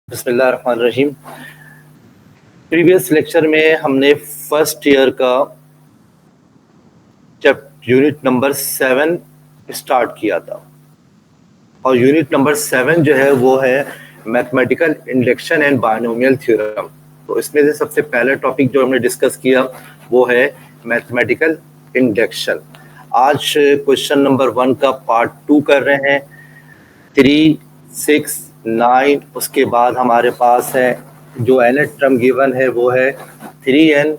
बिस्मिल्लाहिर्रहमानिर्रहीम। Previous lecture में हमने फर्स्ट ईयर का यूनिट नंबर 7 स्टार्ट किया था और यूनिट नंबर 7 जो है वो है mathematical induction and binomial theorem. तो इसमें से सबसे पहला टॉपिक जो हमने डिस्कस किया वो है मैथमेटिकल इंडक्शन। आज क्वेश्चन नंबर 1 का पार्ट 2 कर रहे हैं। 3, 6, 9, उसके बाद हमारे पास है जो nth टर्म गिवन है वो है 3n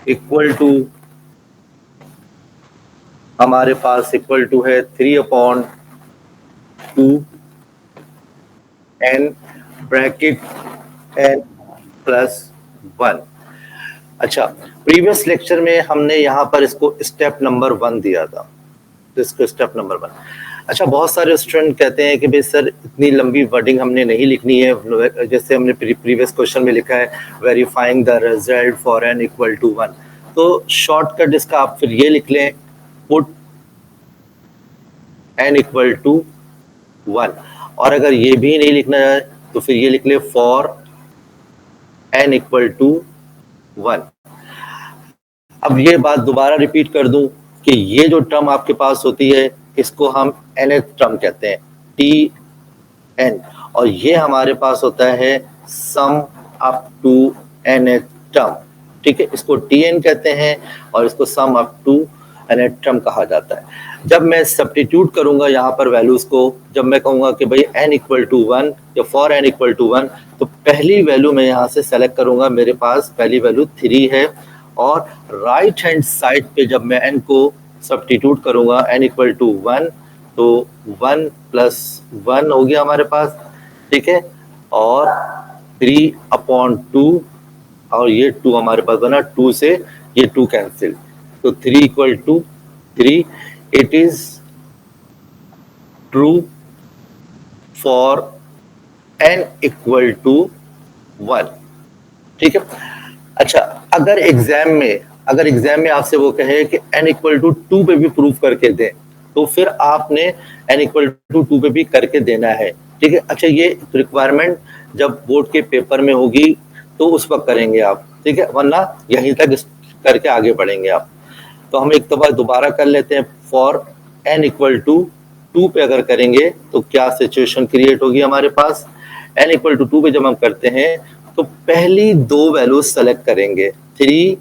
इक्वल टू हमारे पास इक्वल टू है 3/2 n ब्रैकेट n प्लस 1। अच्छा, प्रीवियस लेक्चर में हमने यहाँ पर इसको स्टेप नंबर 1 दिया था, तो इसको स्टेप नंबर 1। अच्छा, बहुत सारे स्टूडेंट कहते हैं कि भाई सर इतनी लंबी वर्डिंग हमने नहीं लिखनी है, जैसे हमने प्रीवियस क्वेश्चन में लिखा है verifying the result for n equal to 1। तो शॉर्टकट इसका आप फिर ये लिख लें, पुट n इक्वल टू 1। और अगर ये भी नहीं लिखना है तो फिर ये लिख ले फॉर n इक्वल टू 1। अब ये बात दोबारा रिपीट कर दूं कि ये जो टर्म आपके पास होती है इसको हम nth टर्म कहते हैं, Tn, और ये हमारे पास होता है sum up to nth term. ठीक है, इसको Tn कहते हैं और इसको sum up to nth term कहा जाता है। जब मैं सब्स्टिट्यूट करूंगा यहाँ पर वैल्यूज को, जब मैं कहूंगा कि भाई n इक्वल टू 1 या फॉर n इक्वल टू 1, तो पहली वैल्यू मैं यहाँ से सेलेक्ट करूंगा। मेरे पास पहली वैल्यू 3 है और राइट हैंड साइड पे जब मैं n को सब्स्टिट्यूट करूंगा n इक्वल टू 1, तो 1 प्लस 1 हो गया हमारे पास। ठीक है, और 3/2 और ये 2 हमारे पास बना, 2 से ये 2 कैंसिल, तो 3 equal to 3। It is true for n equal to 1। ठीक है। अच्छा, अगर एग्जाम में आपसे वो कहे कि n इक्वल टू 2 पे भी प्रूफ करके दें, तो फिर आपने n इक्वल टू 2 पे भी करके देना है। ठीक है। अच्छा, ये रिक्वायरमेंट जब बोर्ड के पेपर में होगी तो उस वक्त करेंगे आप, ठीक है, वरना यहीं तक करके आगे बढ़ेंगे आप। तो हम एक दफा दोबारा कर लेते हैं। फॉर n इक्वल टू 2 पे अगर करेंगे तो क्या सिचुएशन क्रिएट होगी हमारे पास। n इक्वल टू 2 पे जब हम करते हैं तो पहली दो वैल्यूज सेलेक्ट करेंगे, 3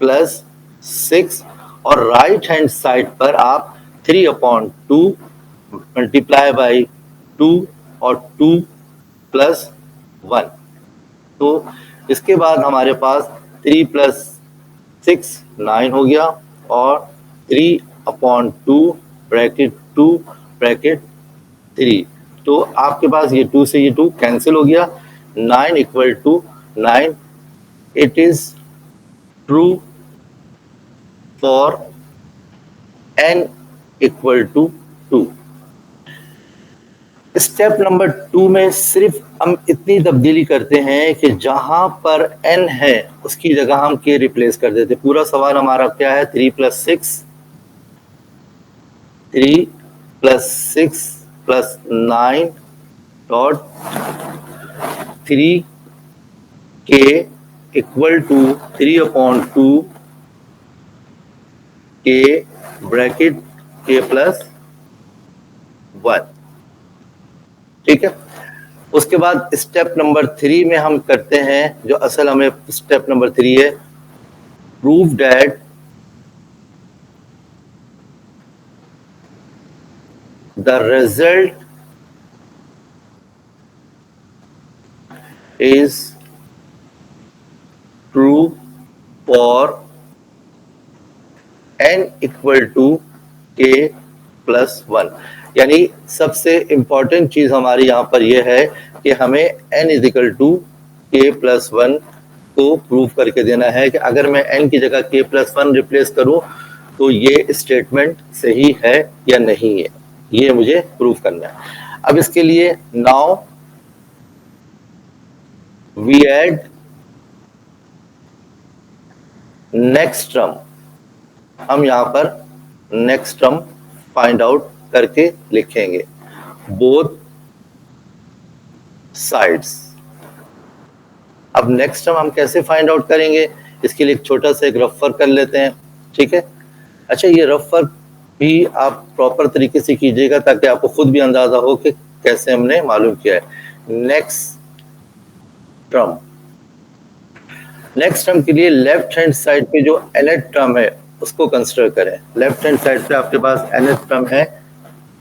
प्लस 6, और राइट हैंड साइड पर आप 3/2 मल्टीप्लाई बाई 2 और 2 प्लस 1। तो इसके बाद हमारे पास 3 प्लस 6 9 हो गया और 3/2 ब्रैकेट 2 ब्रैकेट 3। तो आपके पास ये 2 से ये 2 कैंसिल हो गया, 9 equal to 9। It is true for n equal to 2। Step number 2 में सिर्फ हम इतनी तब्दीली करते हैं कि जहां पर n है उसकी जगह हम k रिप्लेस कर देते। पूरा सवाल हमारा क्या है, 3 plus 6 plus 9 dot 3k equal to 3/2 k bracket k plus 1। ठीक है। उसके बाद स्टेप नंबर 3 में हम करते हैं, जो असल हमें स्टेप नंबर 3 है, prove that the result is true for n equal to k plus 1। यानी सबसे इंपॉर्टेंट चीज हमारी यहाँ पर यह है कि हमें n is equal to k plus 1 को प्रूव करके देना है कि अगर मैं n की जगह k प्लस 1 रिप्लेस करूं तो ये स्टेटमेंट सही है या नहीं है, ये मुझे प्रूव करना है। अब इसके लिए now we add next term. हम यहाँ पर नेक्स्ट टर्म फाइंड आउट करके लिखेंगे। Both sides. अब नेक्स्ट हम कैसे फाइंड आउट करेंगे, इसके लिए एक छोटा सा एक रफ वर्क कर लेते हैं, ठीक है। अच्छा, ये रफ वर्क भी आप प्रॉपर तरीके से कीजिएगा ताकि आपको खुद भी अंदाजा हो कि कैसे हमने मालूम किया है। नेक्स्ट टर्म के लिए लेफ्ट हैंड साइड पे जो nth टर्म है उसको कंसिडर करें। लेफ्ट हैंड साइड पे आपके पास nth टर्म है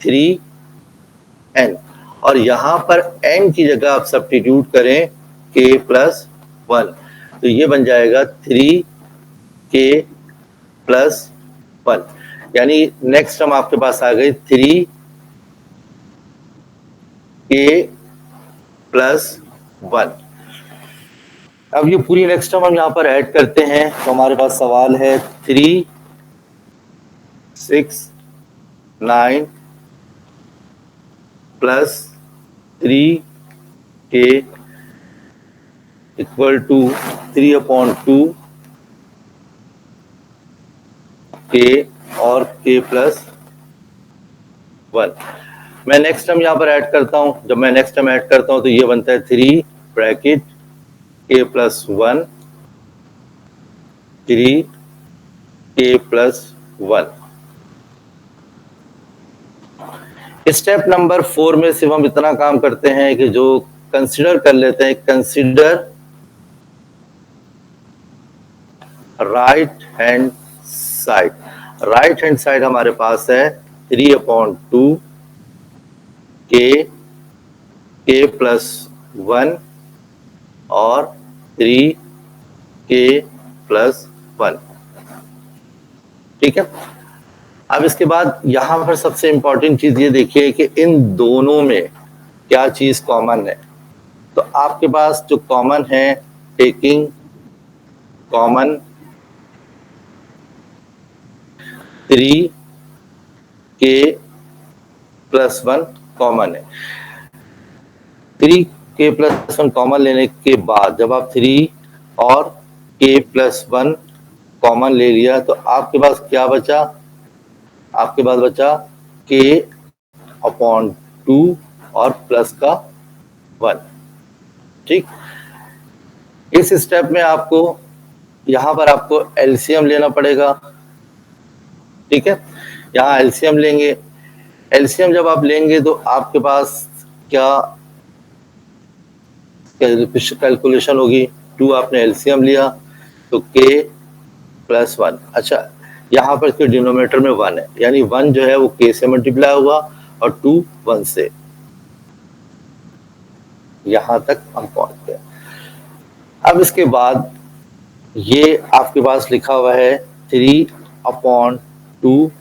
3n, और यहां पर n की जगह आप सब्स्टिट्यूट करें k प्लस 1, तो ये बन जाएगा 3k प्लस 1, यानी नेक्स्ट टर्म आपके पास आ गई 3k प्लस 1। अब ये पूरी नेक्स्ट टर्म हम यहाँ पर ऐड करते हैं, तो हमारे पास सवाल है 3, 6, 9 plus 3k equal to 3/2 k और k प्लस 1। मैं नेक्स्ट टर्म यहाँ पर ऐड करता हूँ। जब मैं नेक्स्ट टर्म ऐड करता हूँ तो ये बनता है 3 bracket k plus 1 3k plus 1। Step number 4 में सिर्फ हम इतना काम करते हैं कि जो कंसीडर कर लेते हैं, consider right hand side. Right hand side हमारे पास है 3/2 k प्लस 1 और 3k प्लस 1, ठीक है। अब इसके बाद यहां पर सबसे इंपॉर्टेंट चीज ये देखिए कि इन दोनों में क्या चीज कॉमन है। तो आपके पास जो कॉमन है, taking common 3k plus 1 common है। 3k प्लस 1 कॉमन लेने के बाद जब आप 3 और k प्लस 1 कॉमन ले लिया तो आपके पास क्या बचा, आपके पास बचा k/2 और प्लस का 1, ठीक। इस स्टेप में आपको यहां पर आपको एलसीएम लेना पड़ेगा, ठीक है। यहां एलसीएम लेंगे। एलसीएम जब आप लेंगे तो आपके पास क्या कैलकुलेशन होगी, 2 आपने एलसीएम लिया तो k प्लस 1। अच्छा, यहाँ पर इसके डिनोमिनेटर में 1 है, यानी 1 जो है वो k से मल्टीप्लाई हुआ और 2 1 से। यहां तक हम पहुंच गए। अब इसके बाद ये आपके पास लिखा हुआ है 3/2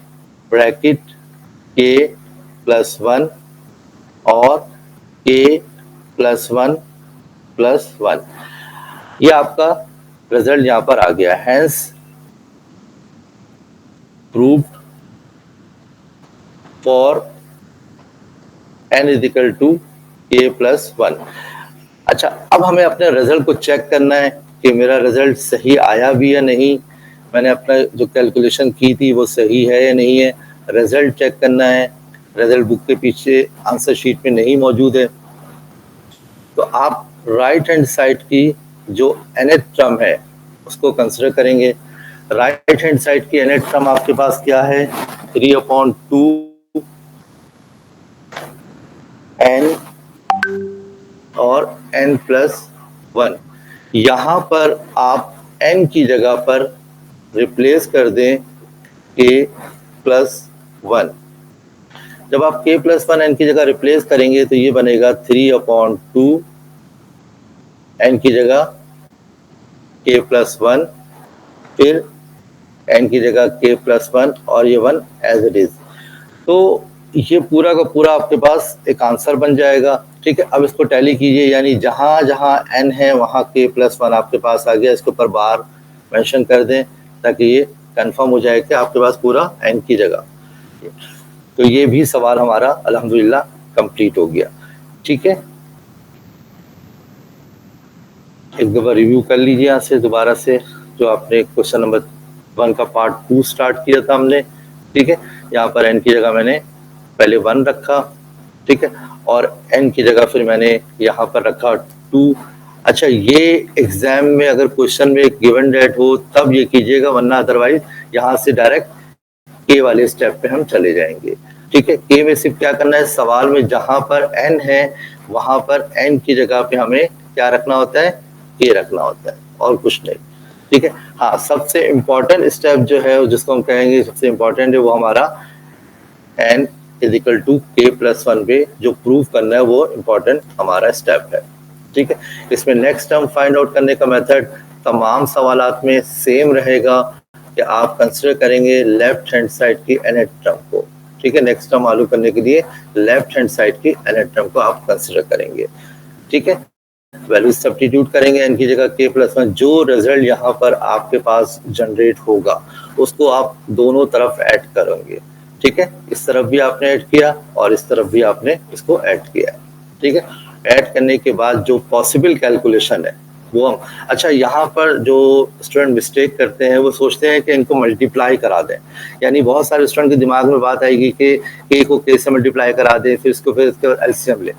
ब्रैकेट k प्लस 1 और k प्लस 1 प्लस 1। ये आपका रिजल्ट यहां पर आ गया। Hence proved for n is equal to k plus 1। अच्छा, अब हमें अपने रिजल्ट को चेक करना है कि मेरा रिजल्ट सही आया भी या नहीं, मैंने अपना जो कैलकुलेशन की थी वो सही है या नहीं है। रिजल्ट चेक करना है, रिजल्ट बुक के पीछे आंसर शीट में नहीं मौजूद है, तो आप राइट हैंड साइड की जो nth टर्म है उसको कंसिडर करेंगे। राइट हैंड साइड की nth टर्म आपके पास क्या है, 3/2 n और n प्लस 1। यहां पर आप n की जगह पर रिप्लेस कर दें k प्लस 1। जब आप k प्लस 1 n की जगह रिप्लेस करेंगे तो ये बनेगा 3/2 n की जगह k प्लस 1, फिर n की जगह k प्लस 1 और ये 1 एज इट इज। तो ये पूरा का पूरा आपके पास एक आंसर बन जाएगा, ठीक है। अब इसको टैली कीजिए, यानी जहां जहां n है वहां k प्लस 1 आपके पास आ गया। इसके ऊपर बार मेंशन कर दें ताकि ये कंफर्म हो जाए कि आपके पास पूरा n की जगह। तो ये भी सवाल हमारा अल्हम्दुलिल्लाह कंप्लीट हो गया, ठीक है। एक दफा रिव्यू कर लीजिए यहाँ से दोबारा से, जो आपने क्वेश्चन नंबर 1 का पार्ट 2 स्टार्ट किया था हमने, ठीक है। यहाँ पर n की जगह मैंने पहले 1 रखा, ठीक है, और n की जगह फिर मैंने यहाँ पर रखा 2। अच्छा, ये एग्जाम में अगर क्वेश्चन में गिवन डेट हो तब ये कीजिएगा, वरना अदरवाइज यहाँ से डायरेक्ट के वाले स्टेप पे हम चले जाएंगे। ठीक है, के में सिर्फ क्या करना है, सवाल में जहां पर n है वहां पर n की जगह पे हमें क्या रखना होता है, के रखना होता है, और कुछ नहीं। ठीक है, हाँ, सबसे इम्पोर्टेंट स्टेप जो है जिसको हम कहेंगे सबसे इम्पोर्टेंट है वो हमारा n इजिकल टू के प्लस 1 पे जो प्रूव करना है वो इम्पोर्टेंट हमारा स्टेप है। ठीक है, इसमें नेक्स्ट टर्म फाइंड आउट करने का मेथड तमाम सवालात में सेम रहेगा कि आप कंसिडर करेंगे लेफ्ट हैंड साइड की nth टर्म को। ठीक है, नेक्स्ट टर्म मालूम करने के लिए लेफ्ट हैंड साइड की nth टर्म को आप कंसिडर करेंगे। ठीक है, वैल्यू सब्स्टिट्यूट करेंगे n की जगह k प्लस 1, जो रिजल्ट यहाँ पर आपके पास जनरेट होगा उसको आप दोनों तरफ ऐड करेंगे। ठीक है, इस तरफ भी आपने ऐड किया और इस तरफ भी आपने इसको ऐड किया। ठीक है, ऐड करने के बाद जो पॉसिबल कैलकुलेशन है वो हम, अच्छा, यहाँ पर जो स्टूडेंट मिस्टेक करते हैं वो सोचते हैं कि इनको मल्टीप्लाई करा दें, यानी बहुत सारे स्टूडेंट के दिमाग में बात आएगी कि के को के से मल्टीप्लाई करा दें, फिर इसको फिर इसके एलसीएम ले।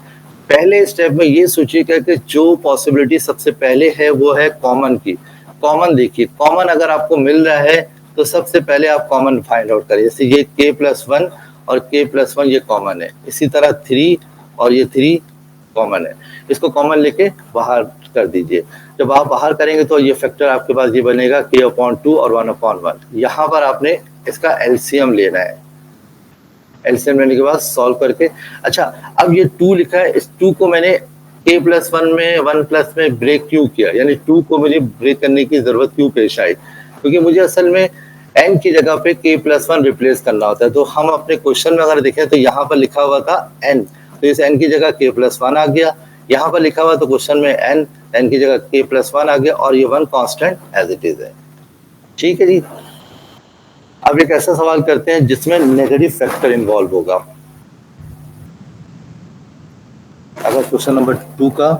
पहले स्टेप में ये सोचिएगा कि जो पॉसिबिलिटी सबसे पहले है वो है कॉमन की। कॉमन देखिए, कॉमन अगर आपको मिल रहा है तो सबसे पहले आप कॉमन फाइंड आउट करिए। जैसे ये k प्लस 1 और k प्लस 1 ये कॉमन है, इसी तरह 3 और ये 3 कॉमन है, इसको कॉमन लेके बाहर कर दीजिए। जब आप बाहर करेंगे तो ये फैक्टर आपके पास ये बनेगा k/2 और 1/1। यहाँ पर आपने इसका एलसीएम लेना है, एलसीएम लेने के बाद सॉल्व करके, अच्छा, अब ये 2 लिखा है, इस 2 को मैंने k प्लस 1 में 1 प्लस में ब्रेक क्यों किया, यानी 2 को मुझे ब्रेक करने की जरूरत क्यों पेश आई, क्योंकि मुझे असल में n की जगह पे k प्लस 1 रिप्लेस करना होता है। तो हम अपने क्वेश्चन में अगर देखें तो यहाँ पर लिखा हुआ था n, तो इस n की जगह k प्लस 1 आ गया, यहाँ पर लिखा हुआ तो क्वेश्चन में n की जगह k प्लस 1 आ गया और ये 1 कांस्टेंट एज इट इज है। ठीक है जी, अब एक ऐसा सवाल करते हैं जिसमें नेगेटिव फैक्टर इन्वॉल्व होगा। अगर क्वेश्चन नंबर 2 का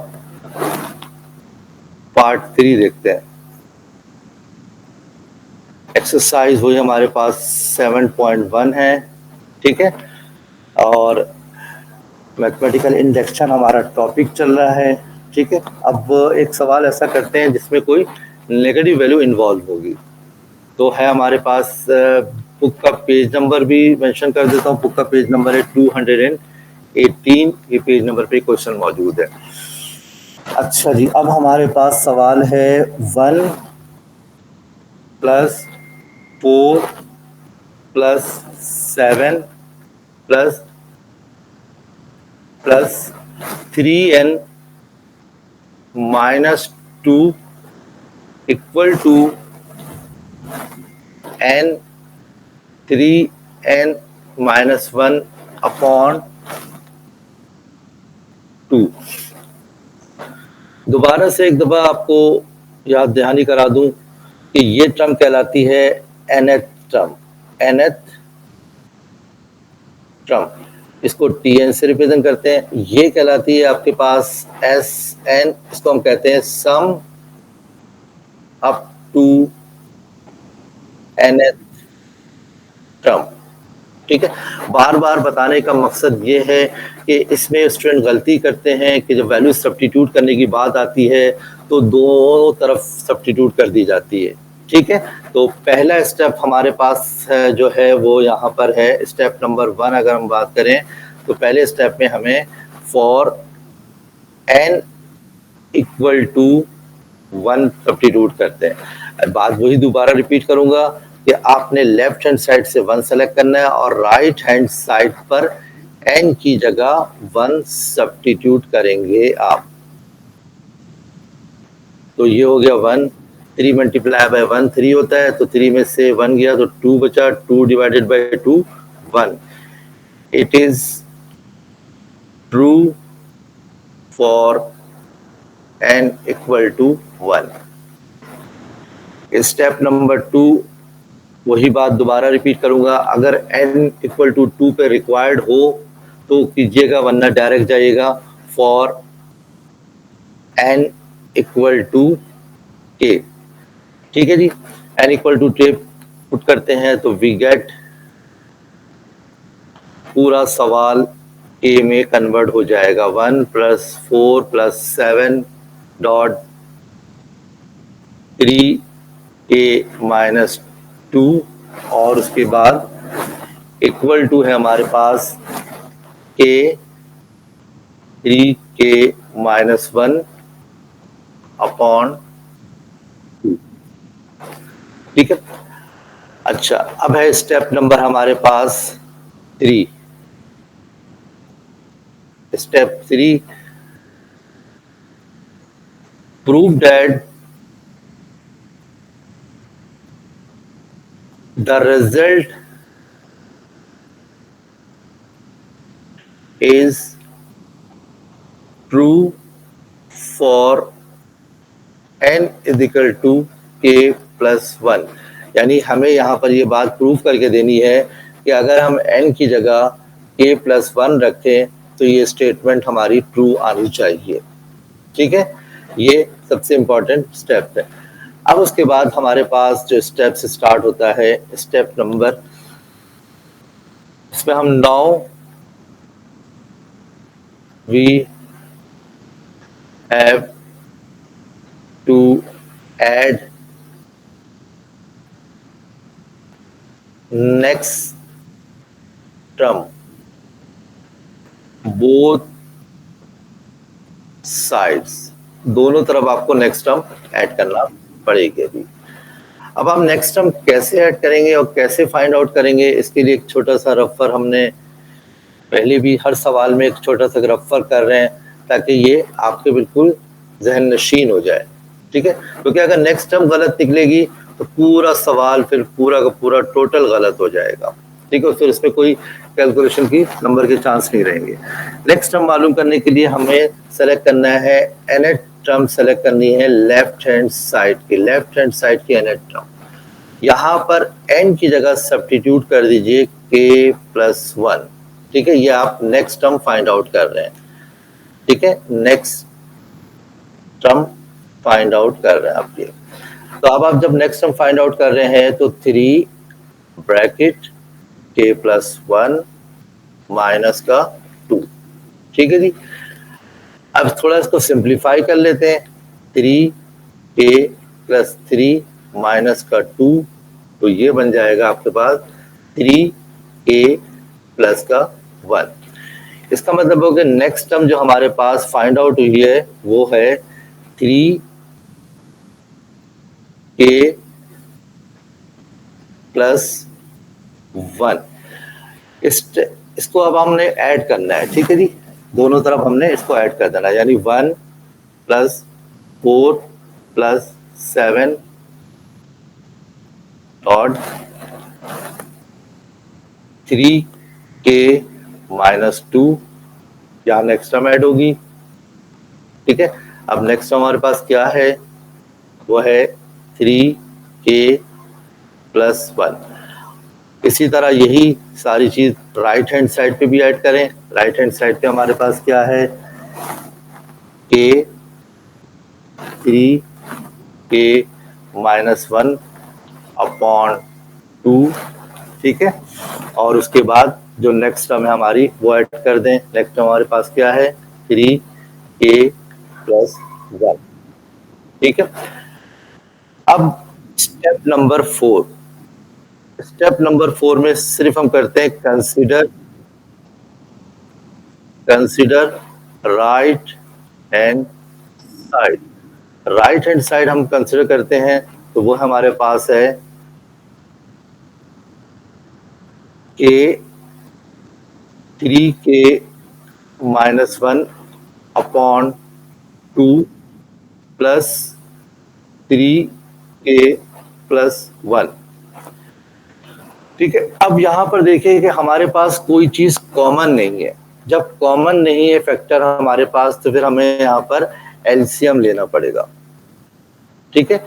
पार्ट 3 देखते हैं, एक्सरसाइज वही हमारे पास 7.1 है। ठीक है, और मैथमेटिकल इंडक्शन हमारा टॉपिक चल रहा है। ठीक है, अब एक सवाल ऐसा करते हैं जिसमें कोई नेगेटिव वैल्यू इन्वॉल्व होगी। तो है हमारे पास, बुक का पेज नंबर भी मेंशन कर देता हूँ, बुक का पेज नंबर है 218, ये पेज नंबर पे क्वेश्चन मौजूद है। अच्छा जी, अब हमारे पास सवाल है 1 + 4 + 7 + 3n - 2 equal to n 3n - 1/2। दोबारा से एक दफा आपको याद दहानी करा दूं कि ये टर्म कहलाती है nth टर्म, इसको tn से रिप्रेजेंट करते हैं। ये कहलाती है आपके पास sn, इसको हम कहते हैं sum up to nth term. ठीक है, बार बार बताने का मकसद ये है कि इसमें स्टूडेंट गलती करते हैं कि जब वैल्यू सब्स्टिट्यूट करने की बात आती है तो दोनों तरफ सब्स्टिट्यूट कर दी जाती है। ठीक है, तो पहला स्टेप हमारे पास जो है वो यहाँ पर है स्टेप नंबर 1। अगर हम बात करें तो पहले स्टेप में हमें for n equal to 1 substitute करते हैं। बात वही दोबारा रिपीट करूंगा कि आपने लेफ्ट हैंड साइड से 1 सेलेक्ट करना है और राइट हैंड साइड पर n की जगह 1 सब्स्टिट्यूट करेंगे आप। तो ये हो गया 1, 3 मल्टीप्लाई बाय 1 3 होता है, तो 3 में से 1 गया तो 2 बचा, 2 divided by 2 1। It is true for n equal to 1। Step number 2 वही बात दोबारा रिपीट करूंगा, अगर n इक्वल टू 2 पे रिक्वायर्ड हो तो कीजिएगा, वरना डायरेक्ट जाइएगा for n equal to k। ठीक है जी, n equal to k put करते हैं तो वी गेट पूरा सवाल के में कन्वर्ट हो जाएगा 1 + 4 + 7 डॉट 3 के - 2 और उसके बाद इक्वल टू है हमारे पास के 3 के - 1 अपॉन 2। ठीक है। अच्छा, अब है स्टेप नंबर हमारे पास 3। Step 3, prove that the result is true for n is equal to k + 1। यानी हमें यहाँ पर ये बात प्रूव करके देनी है कि अगर हम n की जगह k + 1 रखें तो ये स्टेटमेंट हमारी ट्रू आनी चाहिए। ठीक है, ये सबसे इम्पोर्टेंट स्टेप है। अब उसके बाद हमारे पास जो स्टेप से स्टार्ट होता है स्टेप नंबर, इसमें हम now we have to add next term both sides, दोनों तरफ आपको नेक्स्ट टर्म ऐड करना पड़ेगी। अभी अब हम नेक्स्ट टर्म कैसे ऐड करेंगे और कैसे फाइंड आउट करेंगे, इसके लिए एक छोटा सा रफर हमने पहले भी हर सवाल में एक छोटा सा रफर कर रहे हैं ताकि ये आपके बिल्कुल जहन नशीन हो जाए। ठीक है, क्योंकि अगर नेक्स्ट टर्म गलत निकलेगी तो पूरा सवाल फिर पूरा का पूरा टोटल गलत हो जाएगा। ठीक है, फिर इसमें कोई कैलकुलेशन की नंबर के चांस नहीं रहेंगे। नेक्स्ट टर्म मालूम करने के लिए हमें सेलेक्ट करना है nth टर्म, सेलेक्ट करनी है लेफ्ट हैंड साइड की nth टर्म। यहाँ पर n की जगह सब्स्टिट्यूट कर दीजिए k + 1। ठीक है, ये आप नेक्स्ट टर्म फाइंड आउट कर रहे हैं। ठीक है, नेक्स्ट टर्म फाइंड आउट कर रहे हैं आप ये। तो अब आप जब नेक्स्ट टर्म फाइंड आउट कर रहे हैं तो 3 ब्रैकेट k + 1 माइनस का 2। ठीक है जी, अब थोड़ा इसको सिंप्लीफाई कर लेते हैं। 3k + 3 माइनस का 2, तो ये बन जाएगा आपके पास 3k + का 1। इसका मतलब हो गया नेक्स्ट टर्म जो हमारे पास फाइंड आउट हुई है वो है 3k + 1। इसको अब हमने ऐड करना है। ठीक है जी, दोनों तरफ हमने इसको ऐड कर देना है, यानी 1 + 4 + 7 और 3k - 2, यहाँ नेक्स्ट टर्म ऐड होगी। ठीक है, अब नेक्स्ट टर्म हमारे पास क्या है, वो है 3k + 1। इसी तरह यही सारी चीज राइट हैंड साइड पे भी ऐड करें। राइट हैंड साइड पे हमारे पास क्या है, k 3k - 1 अपॉन 2। ठीक है, और उसके बाद जो नेक्स्ट टर्म है हमारी वो ऐड कर दें। नेक्स्ट टर्म हमारे पास क्या है, 3k + 1। ठीक है, अब स्टेप नंबर 4। स्टेप नंबर 4 में सिर्फ हम करते हैं consider right hand side. Right hand side हम कंसीडर करते हैं तो वो हमारे पास है k 3k - 1 upon 2 plus 3k + 1। ठीक है, अब यहां पर देखिए कि हमारे पास कोई चीज कॉमन नहीं है। जब कॉमन नहीं है फैक्टर हमारे पास तो फिर हमें यहाँ पर एलसीएम लेना पड़ेगा। ठीक है,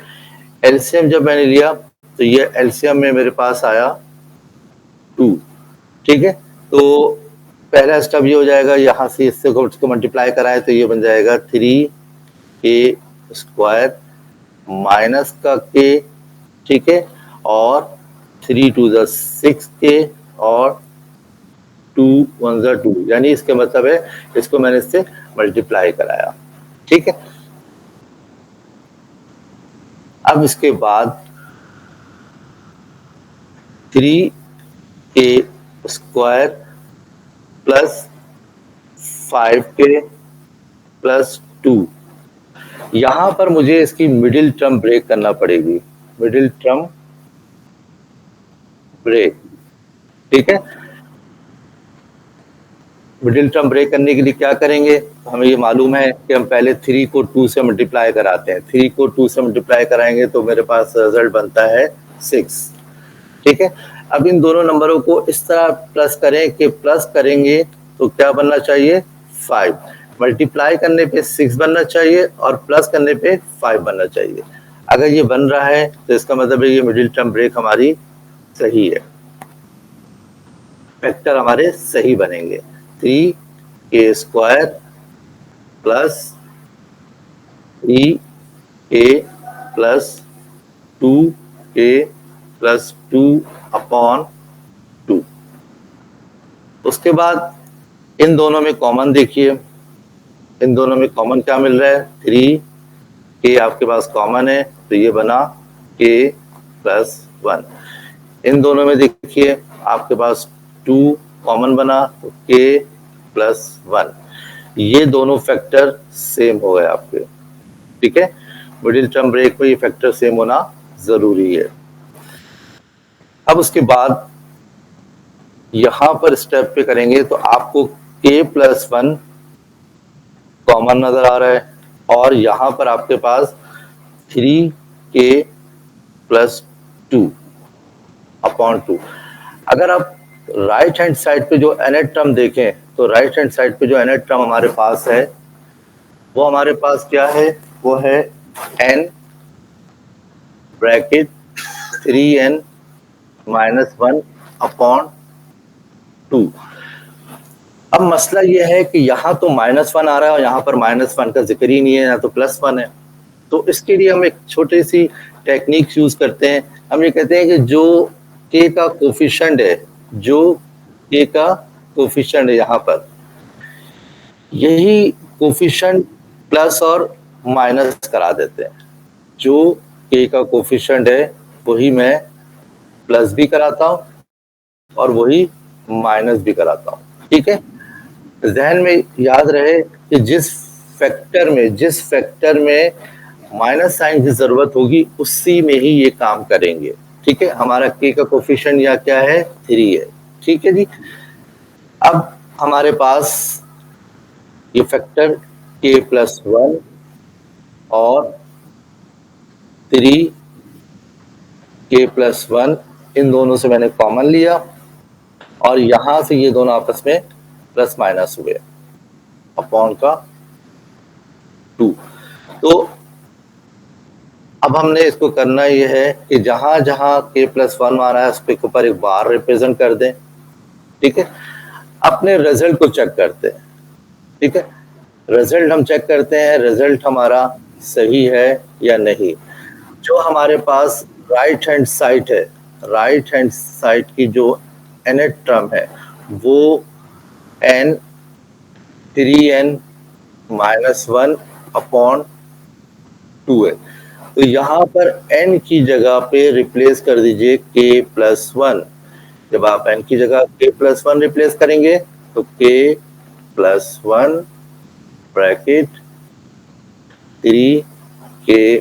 एलसीएम जब मैंने लिया तो ये एलसीएम में मेरे पास आया 2। ठीक है, तो पहला स्टेप ये हो जाएगा, यहाँ से इससे को मल्टीप्लाई कराए तो ये बन जाएगा 3k² माइनस का k। ठीक है, और 3 × 2 = 6k और 2 1 ज़ा 2, यानी इसके मतलब है इसको मैंने इससे मल्टीप्लाई कराया, ठीक है। अब इसके बाद 3k square plus 5k plus 2, यहां पर मुझे इसकी मिडिल टर्म ब्रेक करना पड़ेगी, मिडिल टर्म ब्रेक, ठीक है। मिडिल टर्म ब्रेक करने के लिए क्या करेंगे, हमें ये मालूम है कि हम पहले 3 को 2 से मल्टीप्लाई कराते हैं, 3 को 2 से मल्टीप्लाई कराएंगे तो मेरे पास रिजल्ट बनता है 6, ठीक है। अब इन दोनों नंबरों को इस तरह प्लस करें कि प्लस करेंगे तो क्या बनना चाहिए 5, मल्टीप्लाई करने पे 6 बनना चाहिए और प्लस करने पे 5 बनना चाहिए। अगर ये बन रहा है तो इसका मतलब है ये मिडिल टर्म ब्रेक हमारी सही है, फैक्टर हमारे सही बनेंगे। 3k square plus 3k plus 2k plus 2 upon 2। उसके बाद इन दोनों में कॉमन देखिए, इन दोनों में कॉमन क्या मिल रहा है, 3k आपके पास कॉमन है तो ये बना k प्लस 1। इन दोनों में देखिए आपके पास 2 कॉमन बना तो k प्लस 1, ये दोनों फैक्टर सेम हो गए आपके, ठीक है। मिडिल टर्म ब्रेक में ये फैक्टर सेम होना जरूरी है। अब उसके बाद यहां पर स्टेप पे करेंगे तो आपको k प्लस 1 कॉमन नजर आ रहा है और यहां पर आपके पास 3k प्लस 2 अपॉन 2। अगर आप राइट हैंड साइड पे जो nth टर्म देखें तो राइट हैंड साइड पे जो nth टर्म हमारे पास है वो हमारे पास क्या है, वो है n bracket 3n minus 1 upon 2। अब मसला ये है कि यहाँ तो -1 आ रहा है और यहाँ पर -1 का जिक्र ही नहीं है, यहाँ तो +1 है। तो इसके लिए हम एक छोटी सी टेक्निक यूज करते हैं, हम ये कहते हैं कि जो k का कोफिशिएंट है, जो k का कोफिशिएंट है यहाँ पर, यही कोफिशिएंट प्लस और माइनस करा देते हैं। जो k का कोफिशिएंट है वही मैं प्लस भी कराता हूँ और वही माइनस भी कराता हूँ, ठीक है। ज़हन में याद रहे कि जिस फैक्टर में माइनस साइन की जरूरत होगी उसी में ही ये काम करेंगे, ठीक है। हमारा k का कोफिशिएंट या क्या है, 3 है, ठीक है जी। अब हमारे पास ये फैक्टर k प्लस 1 और 3k प्लस 1 इन दोनों से मैंने कॉमन लिया और यहां से ये दोनों आपस में प्लस माइनस हुए अपॉन का 2। तो अब हमने इसको करना ये है कि जहां जहां k प्लस 1 आ रहा है उसके ऊपर एक बार रिप्रेजेंट कर दें, ठीक है। अपने रिजल्ट को चेक करते हैं, ठीक है। रिजल्ट हम चेक करते हैं, रिजल्ट हमारा सही है या नहीं। जो हमारे पास राइट हैंड साइड है, राइट हैंड साइड की जो nth टर्म है वो n 3n माइनस 1 अपॉन 2 है। तो यहाँ पर n की जगह पे रिप्लेस कर दीजिए k प्लस 1। जब आप n की जगह k प्लस 1 रिप्लेस करेंगे तो k plus 1 bracket 3k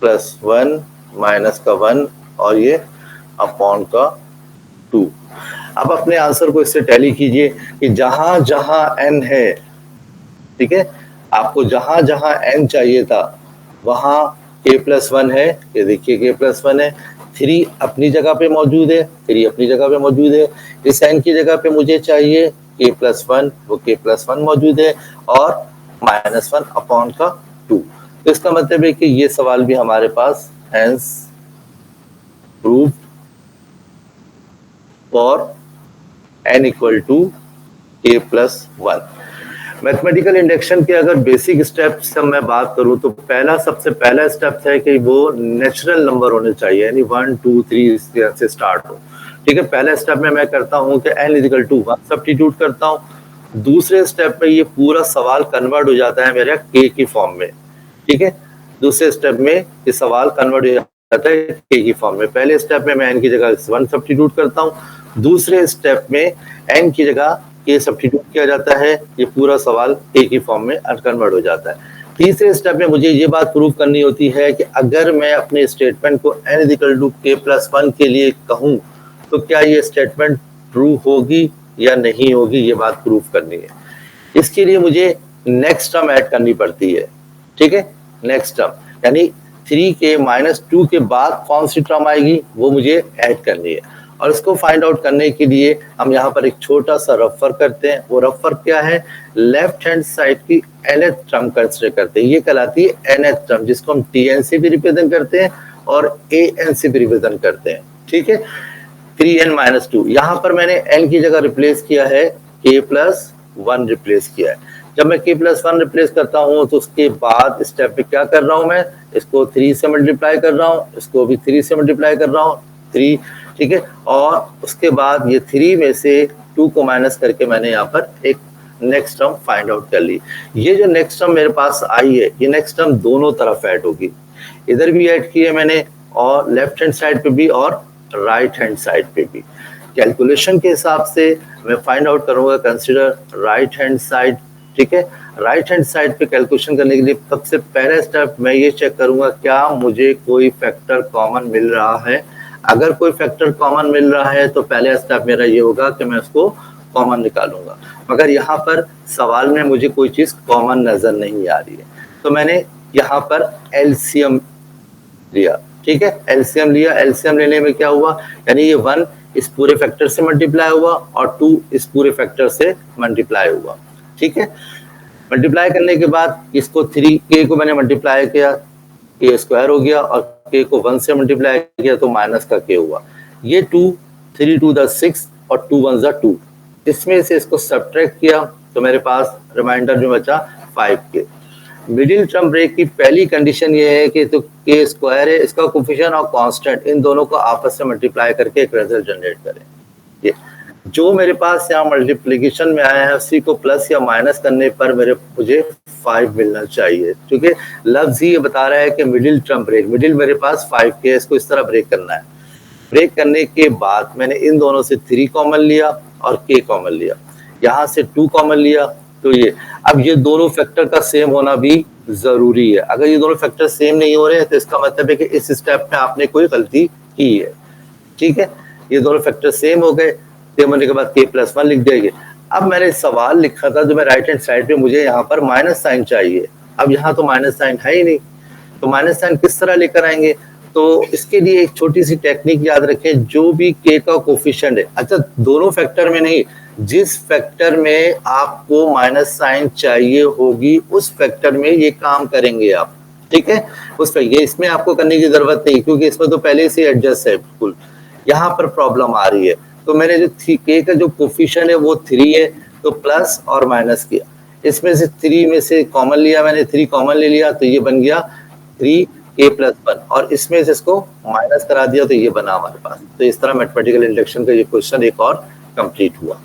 plus 1 minus का 1 और ये अपॉन का 2। अब अपने आंसर को इससे टैली कीजिए कि जहां जहां n है, ठीक है, आपको जहां जहां n चाहिए था वहां k प्लस 1 है, ये देखिए k प्लस 1 है, 3 अपनी जगह पे मौजूद है, 3 अपनी जगह पे मौजूद है। इस n की जगह पे मुझे चाहिए k प्लस 1, वो k प्लस 1 मौजूद है और -1 अपॉन का 2। तो इसका मतलब है कि ये सवाल भी हमारे पास hence proved for n equal to k plus 1। Mathematical induction के अगर बेसिक स्टेप्स से मैं बात करूं तो सबसे पहला स्टेप है कि वो नेचुरल नंबर होने चाहिए, यानी 1 2 3 इस तरह से स्टार्ट हो। ठीक है, पहले स्टेप में मैं करता हूँ कि n इक्वल टू 1 सब्स्टिट्यूट करता हूँ, दूसरे स्टेप में ये पूरा सवाल कन्वर्ट हो जाता है मेरा k की फॉर्म में, ठीक है, दूसरे स्टेप में ये सवाल कन्वर्ट हो जाता है k की फॉर्म में। पहले स्टेप में मैं n की जगह 1 सब्स्टिट्यूट करता हूँ, दूसरे स्टेप में n की जगह k सब्स्टिट्यूट किया जाता है, ये पूरा सवाल k की फॉर्म में कन्वर्ट हो जाता है। तीसरे स्टेप में मुझे ये बात प्रूव करनी होती है कि अगर मैं अपने स्टेटमेंट को n इक्वल टू k+1 के लिए कहूँ तो क्या ये स्टेटमेंट ट्रू होगी या नहीं होगी, ये बात प्रूफ करनी है। इसके लिए मुझे नेक्स्ट टर्म ऐड करनी पड़ती है, ठीक है, नेक्स्ट टर्म यानी 3k-2 के बाद कौन सी टर्म आएगी वो मुझे ऐड करनी है। और इसको फाइंड आउट करने के लिए हम यहाँ पर एक छोटा सा रफ वर्क करते हैं। वो रफ वर्क क्या है, लेफ्ट हैंड साइड की nth टर्म कंसिडर करते हैं, ये कहलाती है nth टर्म, जिसको हम tn से भी रिप्रेजेंट करते हैं और an से भी रिप्रेजेंट करते हैं, ठीक है। 3n-2 यहाँ पर मैंने n की जगह रिप्लेस किया है k+1 रिप्लेस किया है। जब मैं k+1 रिप्लेस करता हूँ तो उसके बाद स्टेप पे क्या कर रहा हूँ, मैं इसको 3 से मल्टीप्लाई कर रहा हूँ, इसको भी 3 से मल्टीप्लाई कर रहा हूँ, 3, ठीक है, और उसके बाद ये 3 में से 2 को माइनस करके मैंने यहाँ पर एक नेक्स्ट टर्म फाइंड आउट कर ली। ये जो नेक्स्ट टर्म मेरे पास आई है, ये नेक्स्ट टर्म दोनों तरफ ऐड होगी, इधर भी ऐड की है मैंने और लेफ्ट हैंड साइड पे भी और राइट हैंड साइड पे भी। कैलकुलेशन के हिसाब से मैं फाइंड आउट करूंगा, कंसीडर राइट हैंड साइड, ठीक है। राइट हैंड साइड पे कैलकुलेशन करने के लिए सबसे पहला स्टेप मैं ये चेक करूंगा क्या मुझे कोई फैक्टर कॉमन मिल रहा है। अगर कोई फैक्टर कॉमन मिल रहा है तो पहला स्टेप मेरा ये होगा कि मैं उसको कॉमन निकालूंगा, मगर यहाँ पर सवाल में मुझे कोई चीज कॉमन नजर नहीं आ रही है, तो मैंने यहाँ पर एलसीएम लिया, ठीक है, एलसीएम लिया। एलसीएम लेने में क्या हुआ, यानी ये 1 इस पूरे फैक्टर से मल्टीप्लाई हुआ और 2 इस पूरे फैक्टर से मल्टीप्लाई हुआ, ठीक है। मल्टीप्लाई करने के बाद इसको 3k को मैंने मल्टीप्लाई किया, k स्क्वायर हो गया, और k को 1 से मल्टीप्लाई किया तो माइनस का k हुआ। ये 2, 3 2 6 और 2 1 2, इसमें से इसको सब्ट्रैक्ट किया तो मेरे पास रिमाइंडर जो बचा 5k। मिडिल टर्म ब्रेक की पहली कंडीशन ये है कि तो k स्क्वायर है, इसका कोफिशिएंट और कांस्टेंट इन दोनों को आपस में मल्टीप्लाई करके एक रिजल्ट जनरेट करें। ये जो मेरे पास यहाँ मल्टीप्लिकेशन में आया है उसी को प्लस या माइनस करने पर मुझे 5 मिलना चाहिए, क्योंकि लफ्ज ही ये बता रहा है कि मिडिल टर्म ब्रेक, मिडिल मेरे पास 5k है, इसको इस तरह ब्रेक करना है। ब्रेक करने के बाद मैंने इन दोनों से 3 कॉमन लिया और k कॉमन लिया, यहाँ से 2 कॉमन लिया, तो ये अब ये दोनों फैक्टर का सेम होना भी जरूरी है। अगर ये दोनों फैक्टर सेम नहीं हो रहे हैं तो इसका मतलब है कि इस स्टेप में आपने कोई गलती की है, ठीक है। ये दोनों फैक्टर सेम हो गए, सेम होने के बाद k+1 लिख देंगे। अब मैंने सवाल लिखा था जो मैं राइट हैंड साइड पे, मुझे यहाँ पर माइनस साइन चाहिए, अब यहाँ तो माइनस साइन है ही नहीं, तो माइनस साइन किस तरह लेकर आएंगे, तो इसके लिए एक छोटी सी टेक्निक याद रखें, जो भी k का कोफिशिएंट है, अच्छा दोनों फैक्टर में नहीं, जिस फैक्टर में आपको माइनस साइन चाहिए होगी उस फैक्टर में ये काम करेंगे आप, ठीक है। उस पर ये इसमें आपको करने की जरूरत नहीं, क्योंकि इसमें तो पहले से एडजस्ट है बिल्कुल। यहाँ पर प्रॉब्लम आ रही है, तो मैंने जो k का जो कोफिशिएंट है वो 3 है, तो प्लस और माइनस किया, इसमें से 3 में से कॉमन लिया मैंने, 3 कॉमन ले लिया तो ये बन गया 3k+1, और इसमें से इसको माइनस करा दिया तो ये बना हमारे पास। तो इस तरह मैथमेटिकल इंडक्शन का ये क्वेश्चन एक और कंप्लीट हुआ।